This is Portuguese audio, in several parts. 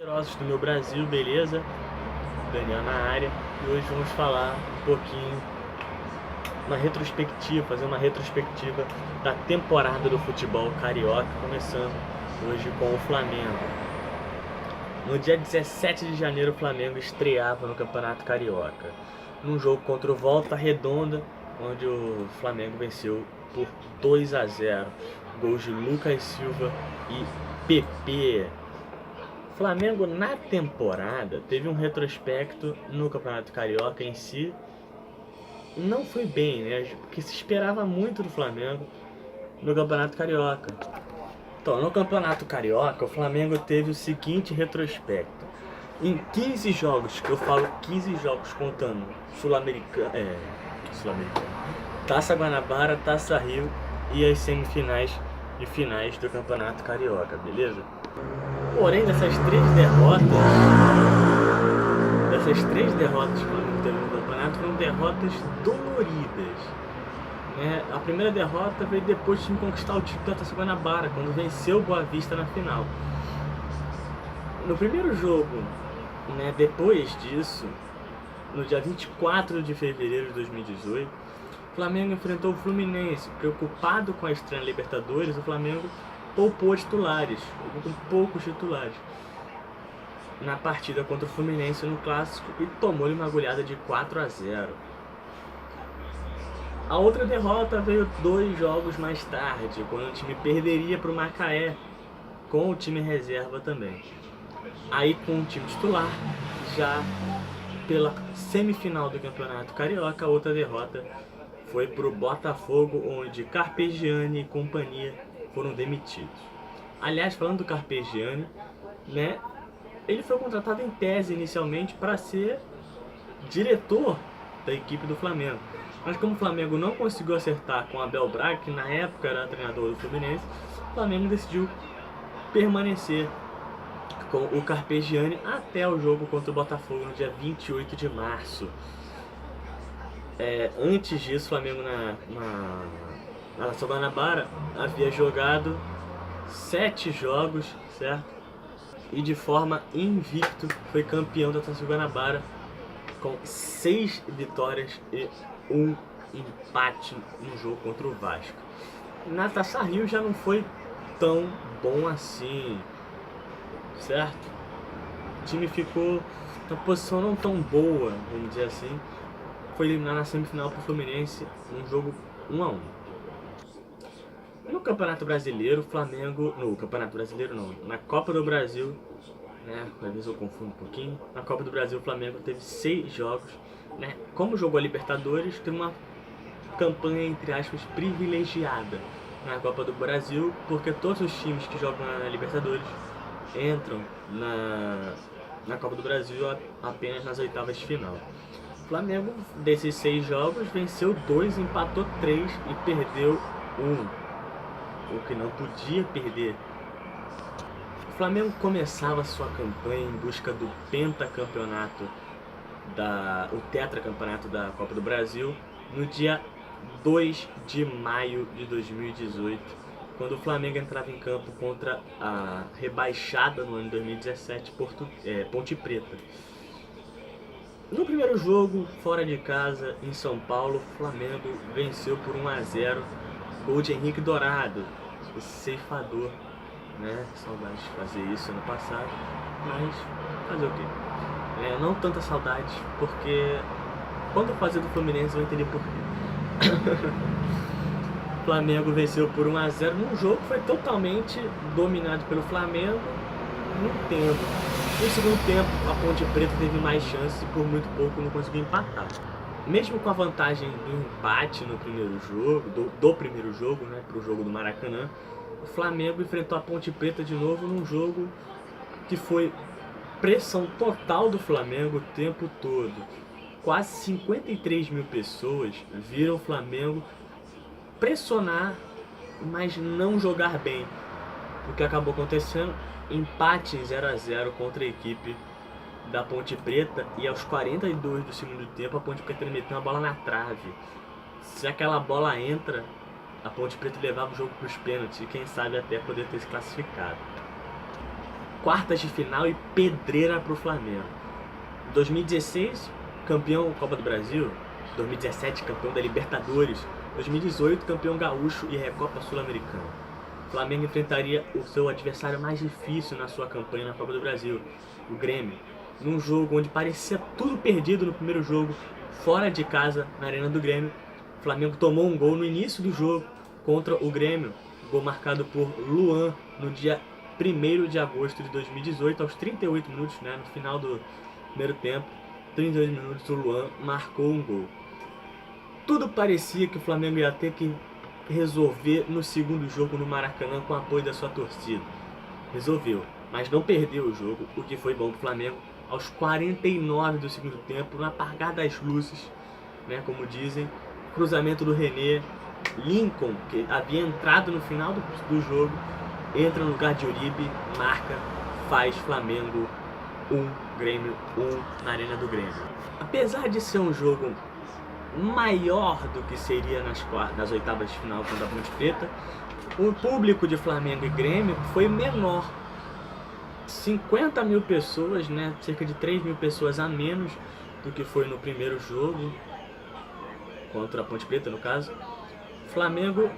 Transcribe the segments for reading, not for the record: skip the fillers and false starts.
Poderosos do meu Brasil, beleza? Daniel na área. E hoje vamos falar um pouquinho, fazer uma retrospectiva da temporada do futebol carioca, começando hoje com o Flamengo. No dia 17 de janeiro, o Flamengo estreava no Campeonato Carioca, num jogo contra o Volta Redonda, onde o Flamengo venceu por 2-0. Gols de Lucas Silva e PP. Flamengo na temporada teve um retrospecto no Campeonato Carioca em si. Não foi bem, né? Porque se esperava muito do Flamengo no Campeonato Carioca. Então, no Campeonato Carioca, o Flamengo teve o seguinte retrospecto. Em 15 jogos, que eu falo 15 jogos contando Sul-Americano, Taça Guanabara, Taça Rio e as semifinais e finais do Campeonato Carioca, beleza? Porém, dessas três derrotas que o Flamengo teve no campeonato foram derrotas doloridas, né? A primeira derrota veio depois de conquistar o título da Taça Guanabara, quando venceu o Boa Vista na final. No primeiro jogo, né, depois disso, no dia 24 de fevereiro de 2018, o Flamengo enfrentou o Fluminense. Preocupado com a estreia Libertadores, o Flamengo poupou titulares, com poucos titulares, na partida contra o Fluminense no Clássico e tomou-lhe uma goleada de 4-0. A outra derrota veio 2 jogos mais tarde, quando o time perderia para o Macaé, com o time reserva também. Aí com o time titular, já pela semifinal do Campeonato Carioca, a outra derrota foi para o Botafogo, onde Carpegiani e companhia foram demitidos. Aliás, falando do Carpegiani, né, ele foi contratado em tese inicialmente para ser diretor da equipe do Flamengo. Mas como o Flamengo não conseguiu acertar com Abel Braga, que na época era treinador do Fluminense, o Flamengo decidiu permanecer com o Carpegiani até o jogo contra o Botafogo no dia 28 de março. Antes disso, o Flamengo na Taça Guanabara havia jogado 7 jogos, certo? E de forma invicto foi campeão da Taça Guanabara com 6 vitórias e 1 empate no jogo contra o Vasco. Na Taça Rio já não foi tão bom assim, certo? O time ficou na posição não tão boa, vamos dizer assim. Foi eliminado na semifinal para o Fluminense, um jogo 1-1. No Campeonato Brasileiro, o Flamengo... No Campeonato Brasileiro não, na Copa do Brasil, né? Às vezes eu confundo um pouquinho. Na Copa do Brasil, o Flamengo teve 6 jogos, né? Como jogou a Libertadores, teve uma campanha, entre aspas, privilegiada na Copa do Brasil, porque todos os times que jogam na Libertadores entram na Copa do Brasil apenas nas oitavas de final. O Flamengo, desses 6 jogos, venceu 2, empatou 3 e perdeu 1. O que não podia perder. O Flamengo começava sua campanha em busca do pentacampeonato, o tetracampeonato da Copa do Brasil, no dia 2 de maio de 2018, quando o Flamengo entrava em campo contra a rebaixada no ano de 2017, Ponte Preta. No primeiro jogo, fora de casa, em São Paulo, o Flamengo venceu por 1-0, gol de Henrique Dourado, o ceifador, né? Saudade de fazer isso ano passado, mas fazer o quê? Não tanta saudade, porque quando fazer do Fluminense eu vou entender por quê. O Flamengo venceu por 1-0 num jogo que foi totalmente dominado pelo Flamengo no tempo. No segundo tempo, a Ponte Preta teve mais chances e por muito pouco não conseguiu empatar. Mesmo com a vantagem do empate no primeiro jogo, do primeiro jogo, né, para o jogo do Maracanã, o Flamengo enfrentou a Ponte Preta de novo num jogo que foi pressão total do Flamengo o tempo todo. Quase 53 mil pessoas viram o Flamengo pressionar, mas não jogar bem. O que acabou acontecendo? Empate em 0-0 contra a equipe da Ponte Preta, e aos 42 do segundo tempo a Ponte Preta meteu uma bola na trave. Se aquela bola entra, a Ponte Preta levava o jogo para os pênaltis e quem sabe até poder ter se classificado. quartas de final e pedreira para o Flamengo. 2016, campeão da Copa do Brasil. 2017, campeão da Libertadores. 2018, campeão gaúcho e Recopa Sul-Americana. O Flamengo enfrentaria o seu adversário mais difícil na sua campanha na Copa do Brasil, o Grêmio, num jogo onde parecia tudo perdido no primeiro jogo, fora de casa, na Arena do Grêmio. O Flamengo tomou um gol no início do jogo contra o Grêmio, gol marcado por Luan no dia 1º de agosto de 2018, aos 38 minutos, né, no final do primeiro tempo, 32 minutos, o Luan marcou um gol. Tudo parecia que o Flamengo ia ter que resolver no segundo jogo no Maracanã com o apoio da sua torcida. Resolveu, mas não perdeu o jogo, o que foi bom para o Flamengo. Aos 49 do segundo tempo, no apagar das luzes, né, como dizem, cruzamento do René, Lincoln, que havia entrado no final do jogo, entra no lugar de Uribe, marca, faz Flamengo 1, Grêmio 1 na Arena do Grêmio. Apesar de ser um jogo maior do que seria nas oitavas de final contra a Ponte Preta, o público de Flamengo e Grêmio foi menor. 50 mil pessoas, né? Cerca de 3 mil pessoas a menos do que foi no primeiro jogo, contra a Ponte Preta no caso. O Flamengo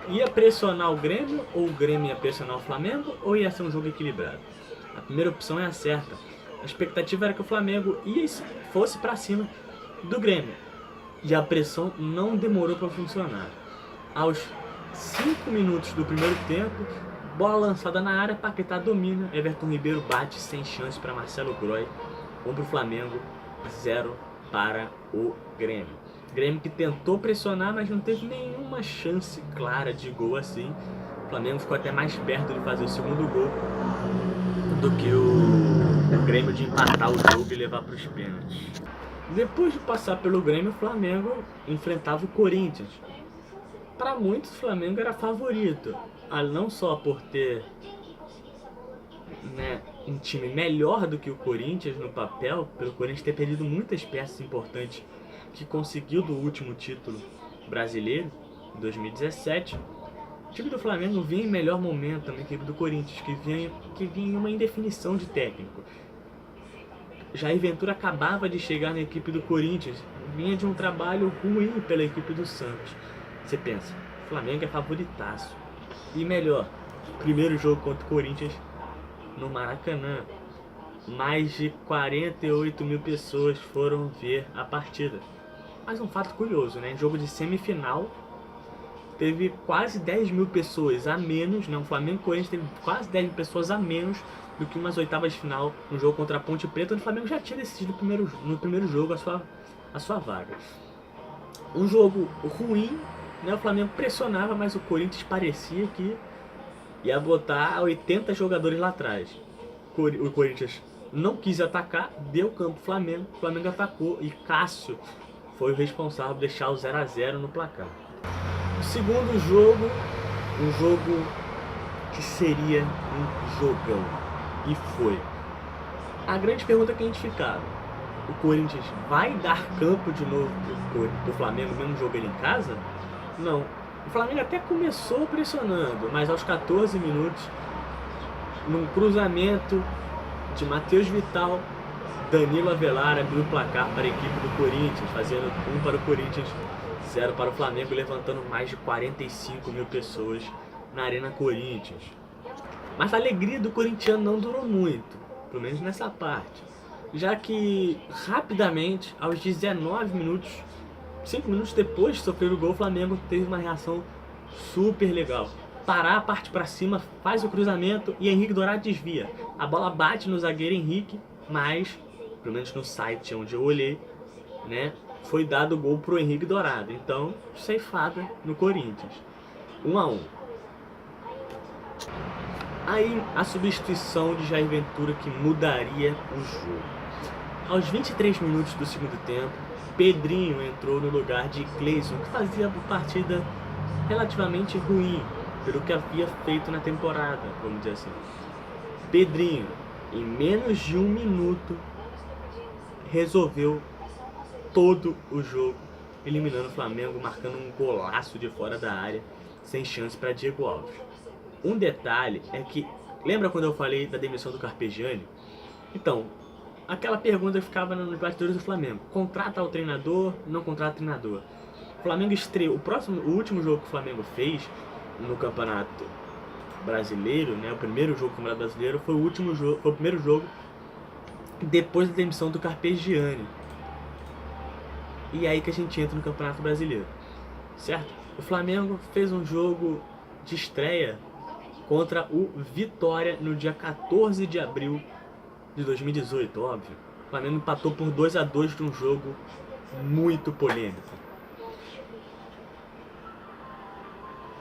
ia pressionar o Grêmio, ou o Grêmio ia pressionar o Flamengo, ou ia ser um jogo equilibrado? A primeira opção é a certa. A expectativa era que o Flamengo fosse para cima do Grêmio. E a pressão não demorou para funcionar. Aos 5 minutos do primeiro tempo, bola lançada na área, Paquetá domina, Everton Ribeiro bate sem chance para Marcelo Groy. 1 para o Flamengo, 0 para o Grêmio. Grêmio que tentou pressionar, mas não teve nenhuma chance clara de gol assim. O Flamengo ficou até mais perto de fazer o segundo gol do que o Grêmio de empatar o jogo e levar para os pênaltis. Depois de passar pelo Grêmio, o Flamengo enfrentava o Corinthians. Para muitos, o Flamengo era favorito, não só por ter, né, um time melhor do que o Corinthians no papel, pelo Corinthians ter perdido muitas peças importantes que conseguiu do último título brasileiro, em 2017. O time do Flamengo vinha em melhor momento na equipe do Corinthians, que vinha em uma indefinição de técnico. Jair Ventura acabava de chegar na equipe do Corinthians, vinha de um trabalho ruim pela equipe do Santos. Você pensa, o Flamengo é favoritaço. E melhor, primeiro jogo contra o Corinthians no Maracanã. Mais de 48 mil pessoas foram ver a partida. Mas um fato curioso, né? Em jogo de semifinal, teve quase 10 mil pessoas a menos, né? O Flamengo e o Corinthians teve quase 10 mil pessoas a menos do que umas oitavas de final no jogo contra a Ponte Preta, onde o Flamengo já tinha decidido no primeiro jogo a sua vaga. Um jogo ruim, né? O Flamengo pressionava, mas o Corinthians parecia que ia botar 80 jogadores lá atrás. O Corinthians não quis atacar, deu campo pro Flamengo, o Flamengo atacou e Cássio foi o responsável por deixar o 0 a 0 no placar. O segundo jogo, um jogo que seria um jogão, e foi. A grande pergunta que a gente ficava: o Corinthians vai dar campo de novo pro Flamengo, mesmo jogando em casa? Não. O Flamengo até começou pressionando, mas aos 14 minutos, num cruzamento de Matheus Vital, Danilo Avelar abriu o placar para a equipe do Corinthians, fazendo 1 para o Corinthians, 0 para o Flamengo, levantando mais de 45 mil pessoas na Arena Corinthians. Mas a alegria do corintiano não durou muito, pelo menos nessa parte, já que rapidamente, aos 19 minutos, 5 minutos depois de sofrer o gol, o Flamengo teve uma reação super legal. Pará, parte para cima, faz o cruzamento e Henrique Dourado desvia. A bola bate no zagueiro Henrique, mas, pelo menos no site onde eu olhei, né, foi dado o gol pro Henrique Dourado. Então, ceifada no Corinthians. 1 a 1. Aí, a substituição de Jair Ventura que mudaria o jogo. Aos 23 minutos do segundo tempo, Pedrinho entrou no lugar de Cleison, que fazia uma partida relativamente ruim pelo que havia feito na temporada, vamos dizer assim. Pedrinho, em menos de 1 minuto, resolveu todo o jogo, eliminando o Flamengo, marcando um golaço de fora da área, sem chance para Diego Alves. Um detalhe é que Lembra quando eu falei da demissão do Carpegiani? Então, aquela pergunta ficava nos bastidores do Flamengo. Contrata o treinador, não contrata o treinador. O Flamengo estreou. O último jogo que o Flamengo fez no Campeonato Brasileiro, né? O primeiro jogo do Campeonato Brasileiro foi o primeiro jogo depois da demissão do Carpegiani. E é aí que a gente entra no Campeonato Brasileiro, certo? O Flamengo fez um jogo de estreia contra o Vitória no dia 14 de abril de 2018, óbvio. O Flamengo empatou por 2-2 de um jogo muito polêmico.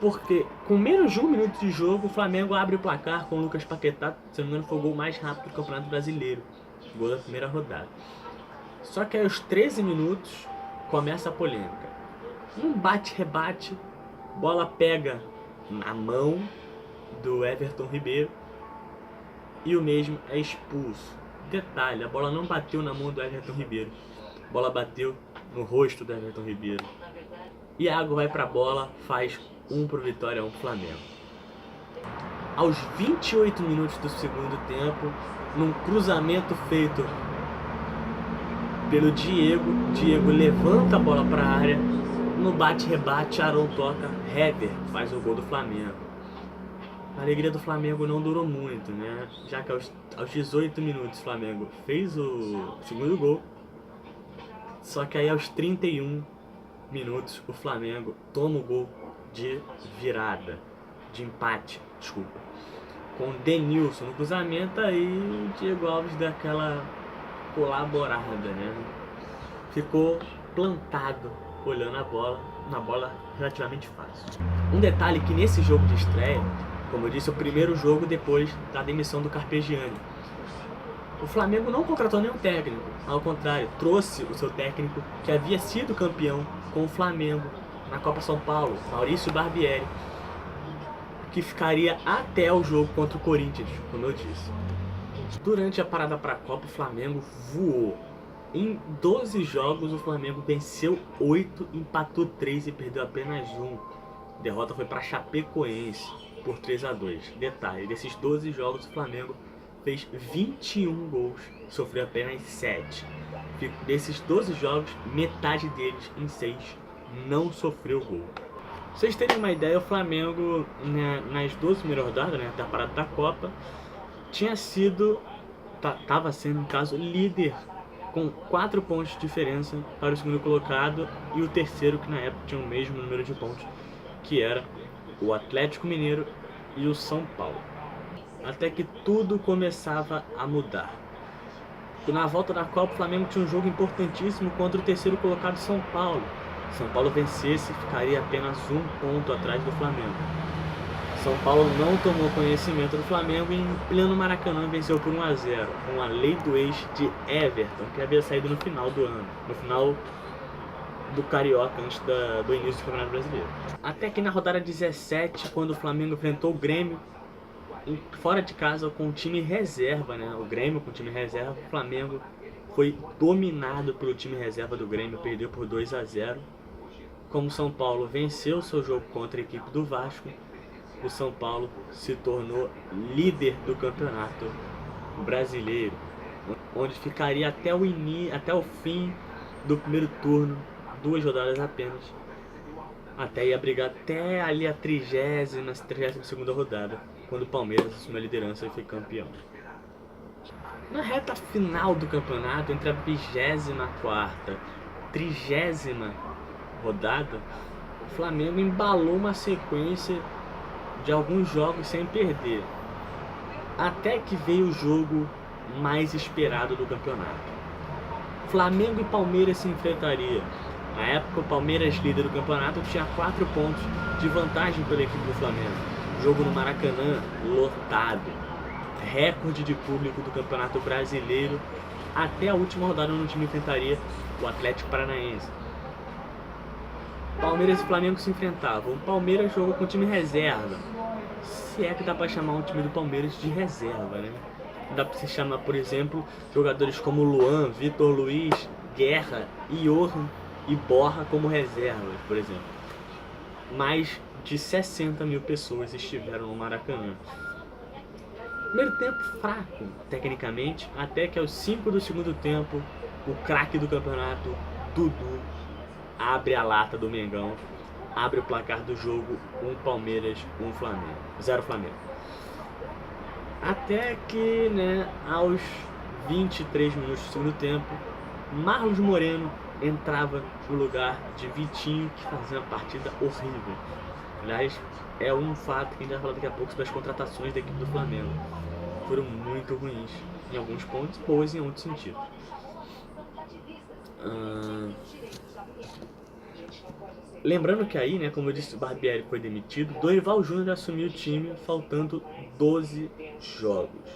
Porque com menos de um minuto de jogo, o Flamengo abre o placar com o Lucas Paquetá, se não me engano foi o gol mais rápido do Campeonato Brasileiro. Gol da primeira rodada. Só que aí aos 13 minutos começa a polêmica. Um bate-rebate, bola pega na mão do Everton Ribeiro e o mesmo é expulso. Detalhe, a bola não bateu na mão do Everton Ribeiro, a bola bateu no rosto do Everton Ribeiro. Iago vai pra bola, faz 1 pro Vitória, 1 pro Flamengo. Aos 28 minutos do segundo tempo, num cruzamento feito pelo Diego levanta a bola para a área, no bate-rebate, Arão toca, Hever faz o gol do Flamengo. A alegria do Flamengo não durou muito, né? Já que aos 18 minutos o Flamengo fez o segundo gol, só que aí aos 31 minutos o Flamengo toma o gol de virada, de empate, desculpa, com Denilson no cruzamento, aí o Diego Alves dá aquela colaborada, né? Ficou plantado olhando a bola, uma bola relativamente fácil. Um detalhe que nesse jogo de estreia, como eu disse, o primeiro jogo depois da demissão do Carpegiani, o Flamengo não contratou nenhum técnico, ao contrário, trouxe o seu técnico que havia sido campeão com o Flamengo na Copa São Paulo, Maurício Barbieri, que ficaria até o jogo contra o Corinthians, como eu disse. Durante a parada para a Copa, o Flamengo voou. Em 12 jogos, o Flamengo venceu 8, empatou 3 e perdeu apenas 1. A derrota foi para Chapecoense por 3-2. Detalhe, desses 12 jogos, o Flamengo fez 21 gols, sofreu apenas 7. Desses 12 jogos, metade deles, em 6, não sofreu gol. Pra vocês terem uma ideia, o Flamengo, né, nas 12 primeiras rodadas, né, da parada da Copa, estava sendo, no caso, líder com 4 pontos de diferença para o segundo colocado e o terceiro, que na época tinha o mesmo número de pontos, que era o Atlético Mineiro e o São Paulo. Até que tudo começava a mudar. Na volta da Copa, o Flamengo tinha um jogo importantíssimo contra o terceiro colocado São Paulo. São Paulo vencesse, ficaria apenas 1 ponto atrás do Flamengo. São Paulo não tomou conhecimento do Flamengo e em pleno Maracanã venceu por 1-0, com a lei do ex de Everton, que havia saído no final do ano, no final do Carioca, antes do início do Campeonato Brasileiro. Até que na rodada 17, quando o Flamengo enfrentou o Grêmio, fora de casa com o time reserva, né? O Grêmio com o time reserva, o Flamengo foi dominado pelo time reserva do Grêmio, perdeu por 2-0. Como o São Paulo venceu seu jogo contra a equipe do Vasco, o São Paulo se tornou líder do Campeonato Brasileiro, onde ficaria até o fim do primeiro turno, 2 rodadas apenas, até ia brigar até ali a 32ª rodada, quando o Palmeiras assumiu a liderança e foi campeão. Na reta final do campeonato, entre a 24ª e 30ª rodada, o Flamengo embalou uma sequência de alguns jogos sem perder, até que veio o jogo mais esperado do campeonato. Flamengo e Palmeiras se enfrentariam. Na época, o Palmeiras, líder do campeonato, tinha 4 pontos de vantagem pela equipe do Flamengo. Jogo no Maracanã, lotado. Recorde de público do Campeonato Brasileiro. Até a última rodada, onde o time enfrentaria o Atlético Paranaense. Palmeiras e Flamengo se enfrentavam. O Palmeiras jogou com o time reserva. Se é que dá pra chamar um time do Palmeiras de reserva, né? Dá pra se chamar, por exemplo, jogadores como Luan, Vitor Luiz, Guerra, Johan e Borja como reservas, por exemplo. Mais de 60 mil pessoas estiveram no Maracanã. Primeiro tempo fraco, tecnicamente, até que aos 5 do segundo tempo, o craque do campeonato, Dudu, abre a lata do Mengão, abre o placar do jogo, 1 Palmeiras, 1 Flamengo, 0 Flamengo. Até que, né, aos 23 minutos do segundo tempo, Marlos Moreno entrava no lugar de Vitinho, que fazia uma partida horrível. Aliás, é um fato que a gente vai falar daqui a pouco sobre as contratações da equipe do Flamengo. Foram muito ruins em alguns pontos, boas em outros sentidos. Lembrando que aí, né, como eu disse, o Barbieri foi demitido, Dorival Júnior assumiu o time faltando 12 jogos.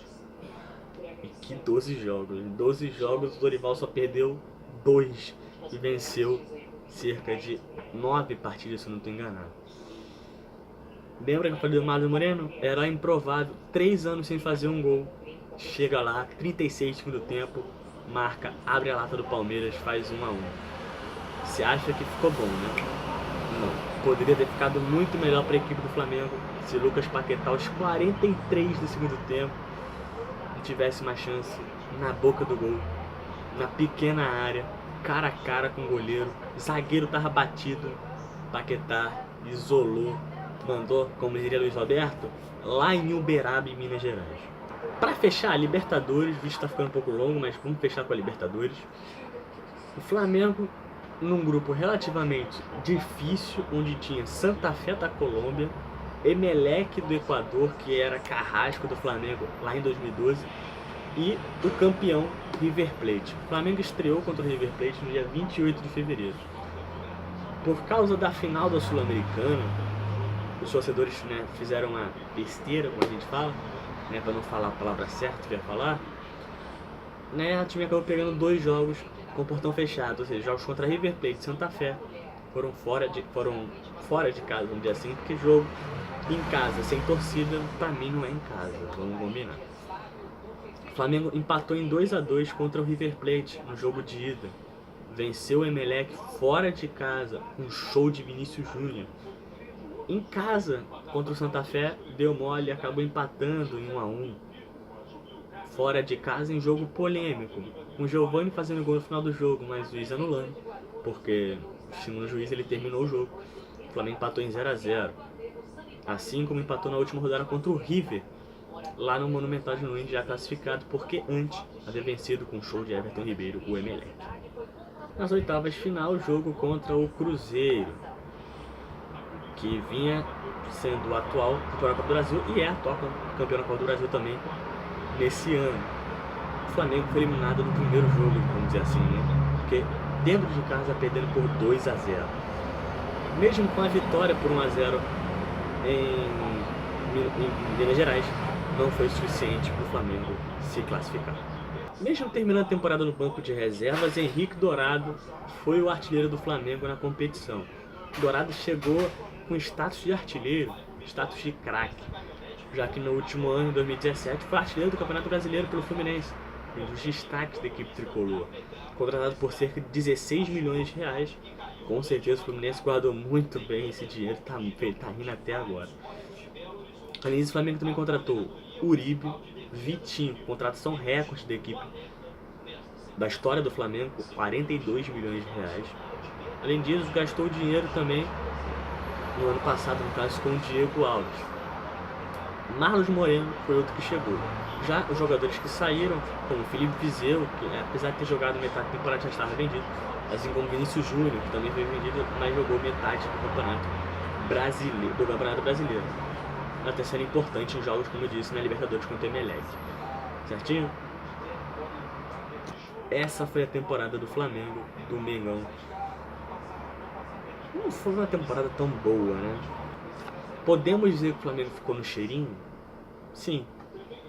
E que 12 jogos? Em 12 jogos o Dorival só perdeu 2 e venceu cerca de 9 partidas, se eu não estou enganado. Lembra que eu falei do Marlos Moreno? Era improvável, 3 anos sem fazer um gol. Chega lá, 36 do segundo tempo, marca, abre a lata do Palmeiras, faz 1 a 1. Você acha que ficou bom, né? Não. Poderia ter ficado muito melhor para a equipe do Flamengo se Lucas Paquetá, aos 43 do segundo tempo, tivesse uma chance na boca do gol, na pequena área, cara a cara com o goleiro, zagueiro tava batido, Paquetá isolou, mandou, como diria Luiz Roberto, lá em Uberaba, em Minas Gerais. Para fechar a Libertadores, o vídeo tá ficando um pouco longo, mas vamos fechar com a Libertadores. O Flamengo, num grupo relativamente difícil, onde tinha Santa Fé da Colômbia, Emelec do Equador, que era carrasco do Flamengo lá em 2012, e o campeão River Plate. O Flamengo estreou contra o River Plate no dia 28 de fevereiro. Por causa da final da Sul-Americana, os torcedores, né, fizeram uma besteira, como a gente fala, né, para não falar a palavra certa que eu ia falar, né, a time acabou pegando 2 jogos com portão fechado, ou seja, jogos contra River Plate e Santa Fé foram fora de casa, vamos dizer assim, porque jogo em casa, sem torcida, pra mim não é em casa, vamos combinar. O Flamengo empatou em 2 a 2 contra o River Plate no jogo de ida. Venceu o Emelec fora de casa, um show de Vinícius Júnior. Em casa, contra o Santa Fé, deu mole e acabou empatando em 1 a 1. Fora de casa, em jogo polêmico, com o Giovani fazendo gol no final do jogo, mas o juiz anulando, porque, segundo o juiz, ele terminou o jogo. O Flamengo empatou em 0 a 0. Assim como empatou na última rodada contra o River, lá no Monumental de Nunes, já classificado, porque antes havia vencido com o show de Everton Ribeiro o Emelec. Nas oitavas de final, o jogo contra o Cruzeiro, que vinha sendo o atual campeão da Copa do Brasil e é atual campeão da Copa do Brasil também nesse ano. O Flamengo foi eliminado no primeiro jogo, vamos dizer assim, né? Porque dentro de casa perdendo por 2 a 0. Mesmo com a vitória por 1 a 0 em Minas Gerais, não foi suficiente para o Flamengo se classificar. Mesmo terminando a temporada no banco de reservas, Henrique Dourado foi o artilheiro do Flamengo na competição. Dourado chegou com status de artilheiro, status de craque, já que no último ano, em 2017, foi artilheiro do Campeonato Brasileiro pelo Fluminense, um dos destaques da equipe tricolor. Contratado por cerca de 16 milhões de reais, com certeza o Fluminense guardou muito bem esse dinheiro, tá rindo até agora. Além disso, o Flamengo também contratou Uribe, Vitinho, contratação recorde da equipe da história do Flamengo, 42 milhões de reais. Além disso, gastou dinheiro também no ano passado, no caso, com o Diego Alves. Marlos Moreno foi outro que chegou. Já os jogadores que saíram, como Felipe Viseu, que apesar de ter jogado metade da temporada já estava vendido, assim como Vinícius Júnior, que também foi vendido, mas jogou metade do Campeonato Brasileiro. Até sendo importante em jogos, como eu disse, na Libertadores contra o Emelec. Certinho? Essa foi a temporada do Flamengo, do Mengão. Não foi uma temporada tão boa, né? Podemos dizer que o Flamengo ficou no cheirinho? Sim,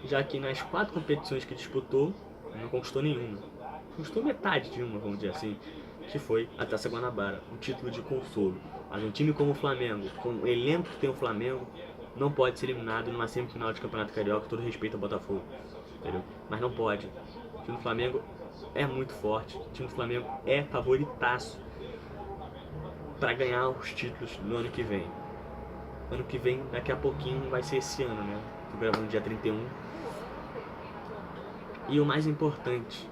já que nas 4 competições que disputou, não conquistou nenhuma. Conquistou metade de uma, vamos dizer assim, que foi a Taça Guanabara, um título de consolo. Mas um time como o Flamengo, com o elenco que tem o Flamengo, não pode ser eliminado numa semifinal de Campeonato Carioca, todo respeito ao Botafogo, entendeu? Mas não pode. O time do Flamengo é muito forte, o time do Flamengo é favoritaço para ganhar os títulos no ano que vem. Ano que vem, daqui a pouquinho, vai ser esse ano, né? Tô gravando dia 31, E o mais importante,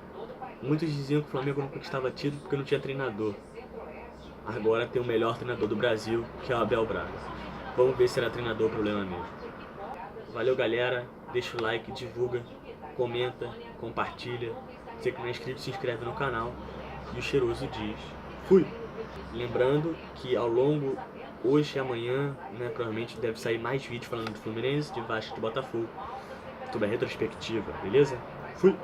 muitos diziam que o Flamengo não conquistava título porque não tinha treinador. Agora tem o melhor treinador do Brasil, que é o Abel Braga. Vamos ver se era treinador o problema mesmo. Valeu, galera. Deixa o like, divulga, comenta, compartilha. Você que não é inscrito, se inscreve no canal. E o cheiroso diz: fui! Lembrando que ao longo, hoje e amanhã, né, provavelmente deve sair mais vídeos falando do Fluminense, de Vasco e de Botafogo. Tudo é retrospectiva, beleza? Fui!